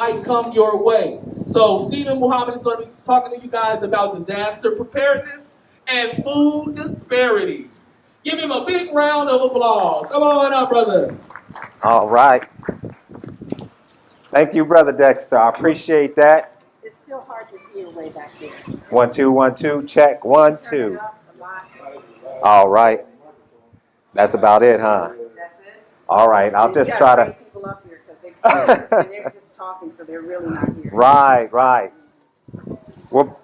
might come your way. So Stephen Muhammad is going to be talking to you guys about disaster preparedness and food disparities. Give him a big round of applause. Come on up, brother. All right. Thank you, Brother Dexter. I appreciate that. It's still hard to hear way back there. 1 2 1 2. Check 1 2. Turn it up a lot. All right. That's about it, huh? That's it. All right. I'll just try to. People up here because they're just talking, so they're really not here. Right. Well,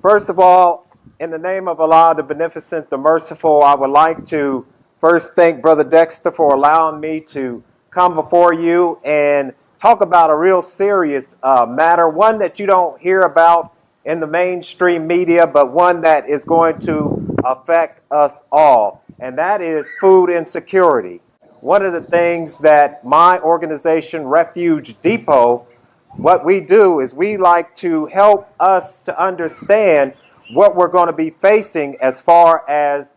first of all, in the name of Allah, the Beneficent, the Merciful, I would like to first thank Brother Dexter for allowing me to come before you and talk about a real serious matter, one that you don't hear about in the mainstream media, but one that is going to affect us all, and that is food insecurity. One of the things that my organization, Refuge Depot, what we do is we like to help us to understand what we're going to be facing as far as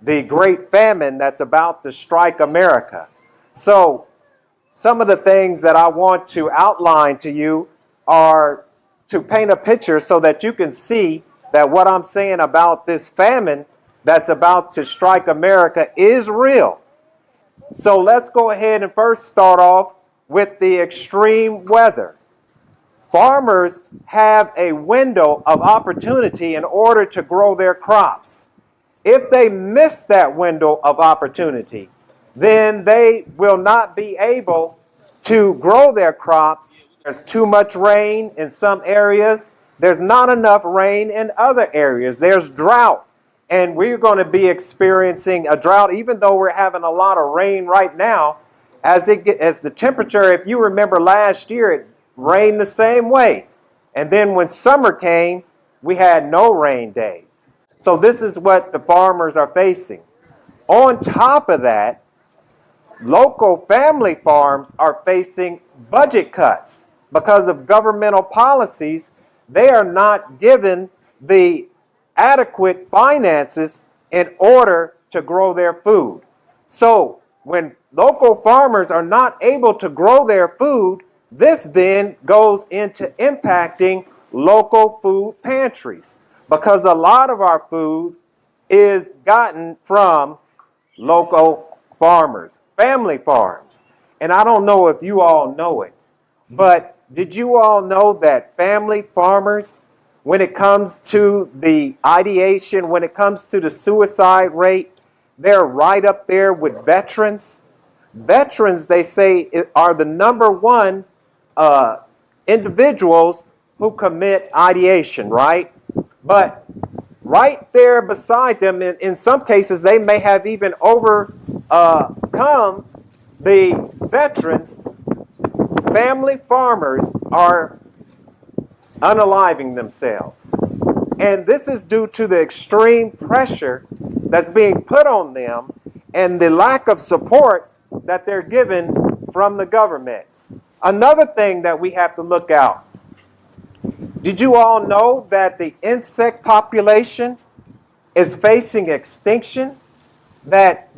the great famine that's about to strike America. So some of the things that I want to outline to you are to paint a picture so that you can see that what I'm saying about this famine that's about to strike America is real. So let's go ahead and first start off with the extreme weather. Farmers have a window of opportunity in order to grow their crops. If they miss that window of opportunity, then they will not be able to grow their crops. There's too much rain in some areas. There's not enough rain in other areas. There's drought. And we're going to be experiencing a drought, even though we're having a lot of rain right now. As the temperature, if you remember last year, it rained the same way. And then when summer came, we had no rain days. So this is what the farmers are facing. On top of that, local family farms are facing budget cuts because of governmental policies. They are not given the adequate finances in order to grow their food. So when local farmers are not able to grow their food, this then goes into impacting local food pantries, because a lot of our food is gotten from local farmers, family farms. And I don't know if you all know it, but did you all know that family farmers, when it comes to the ideation, when it comes to the suicide rate, they're right up there with veterans? Veterans, they say, are the number one individuals who commit ideation, right? But right there beside them, in some cases, they may have even overcome the veterans. Family farmers are unaliving themselves. And this is due to the extreme pressure that's being put on them and the lack of support that they're given from the government. Another thing that we have to look out. Did you all know that the insect population is facing extinction? That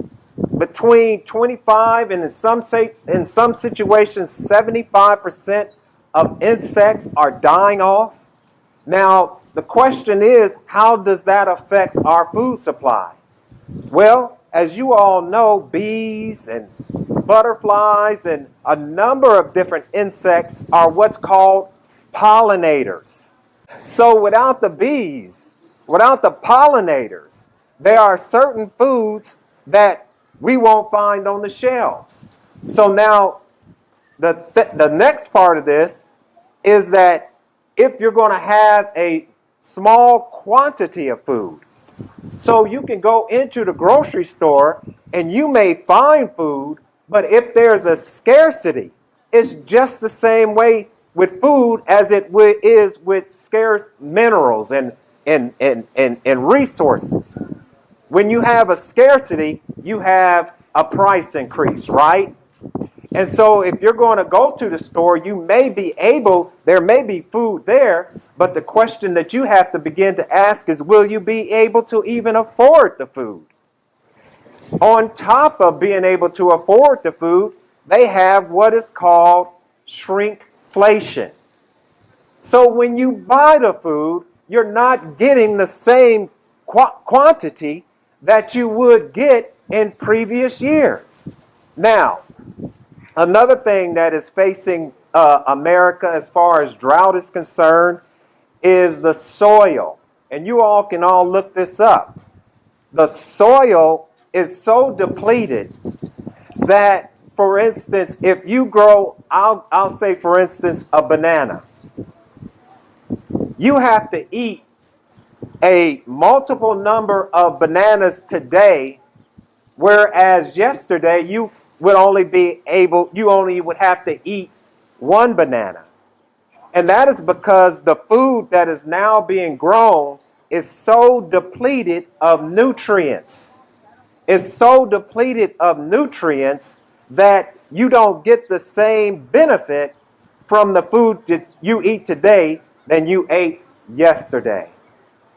between 25 and in some situations 75% of insects are dying off? Now, the question is, how does that affect our food supply? Well, as you all know, bees and butterflies and a number of different insects are what's called pollinators. So without the bees, without the pollinators, there are certain foods that we won't find on the shelves. So now, the next part of this is that if you're going to have a small quantity of food, so you can go into the grocery store and you may find food, but if there's a scarcity, it's just the same way with food as it is with scarce minerals and resources. When you have a scarcity, you have a price increase, right? And so if you're going to go to the store, there may be food there, but the question that you have to begin to ask is, will you be able to even afford the food? On top of being able to afford the food, they have what is called inflation. So when you buy the food, you're not getting the same quantity that you would get in previous years. Now, another thing that is facing America as far as drought is concerned is the soil. And you all can all look this up. The soil is so depleted that, for instance, if you grow, I'll say, for instance, a banana, you have to eat a multiple number of bananas today, whereas yesterday you only would have to eat one banana. And that is because the food that is now being grown is so depleted of nutrients. It's so depleted of nutrients that you don't get the same benefit from the food that you eat today than you ate yesterday.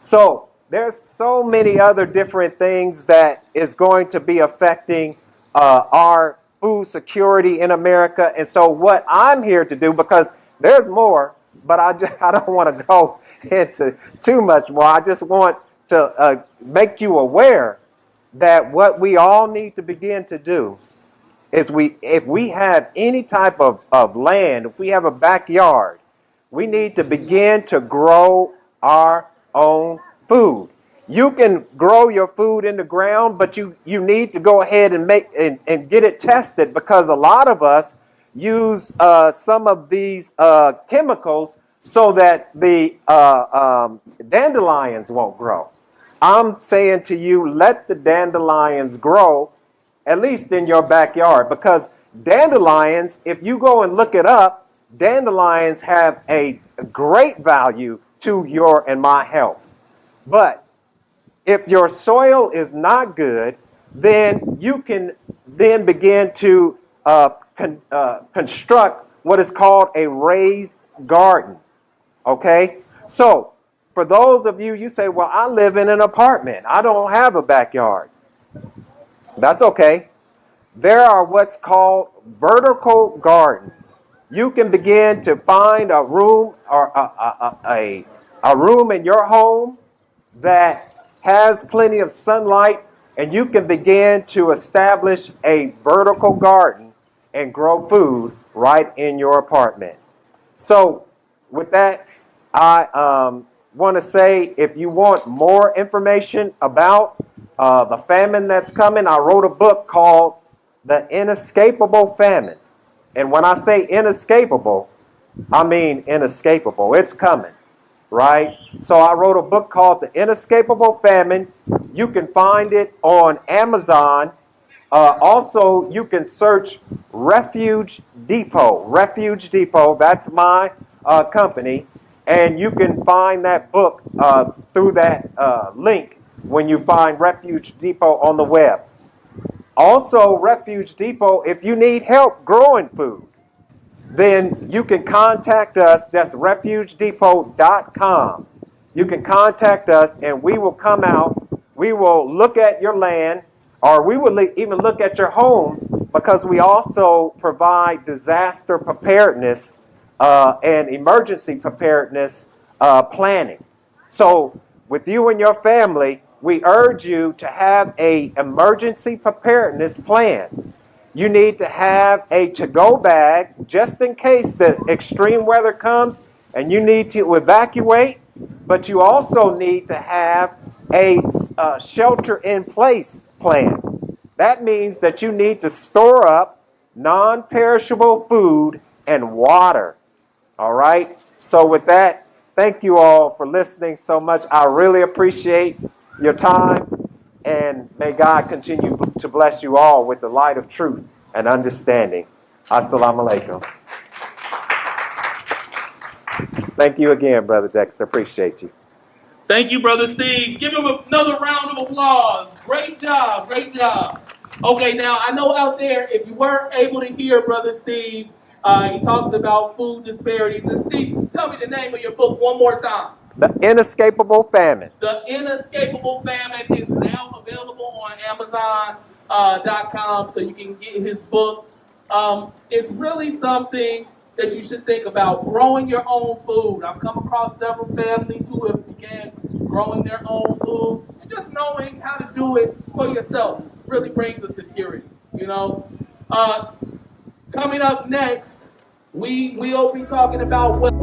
So there's so many other different things that is going to be affecting our food security in America. And so what I'm here to do, because there's more, but I don't want to go into too much more. I just want to make you aware that what we all need to begin to do is if we have any type of land, if we have a backyard, we need to begin to grow our own food. You can grow your food in the ground, but you need to go ahead and and get it tested, because a lot of us use some of these chemicals so that the dandelions won't grow. I'm saying to you, let the dandelions grow, at least in your backyard, because dandelions, if you go and look it up, dandelions have a great value to your and my health. But if your soil is not good, then you can then begin to construct what is called a raised garden. Okay? So, for those of you, you say, well, I live in an apartment. I don't have a backyard. That's okay. There are what's called vertical gardens. You can begin to find a room or a room in your home that has plenty of sunlight, and you can begin to establish a vertical garden and grow food right in your apartment. So with that, I want to say, if you want more information about the famine that's coming, I wrote a book called The Inescapable Famine. And when I say inescapable, I mean inescapable. It's coming, right? So I wrote a book called The Inescapable Famine. You can find it on Amazon. Also, you can search Refuge Depot. Refuge Depot, that's my company. And you can find that book through that link when you find Refuge Depot on the web. Also, Refuge Depot, if you need help growing food, then you can contact us. That's refugedepot.com. You can contact us, and we will come out. We will look at your land, or we will even look at your home, because we also provide disaster preparedness and emergency preparedness planning. So with you and your family, we urge you to have an emergency preparedness plan. You need to have a to-go bag just in case the extreme weather comes and you need to evacuate, but you also need to have a shelter-in-place plan. That means that you need to store up non-perishable food and water. All right? So with that, thank you all for listening so much. I really appreciate your time, and may God continue to bless you all with the light of truth and understanding. Assalamu alaikum. Thank you again, Brother Dexter. Appreciate you. Thank you, Brother Steve. Give him another round of applause. Great job, great job. Okay, now I know out there, if you weren't able to hear Brother Steve, he talked about food disparities. And Steve, tell me the name of your book one more time. The Inescapable Famine. The Inescapable Famine is now available on Amazon.com, so you can get his book. It's really something that you should think about. Growing your own food. I've come across several families who have began growing their own food, and just knowing how to do it for yourself really brings a security. Coming up next, we will be talking about what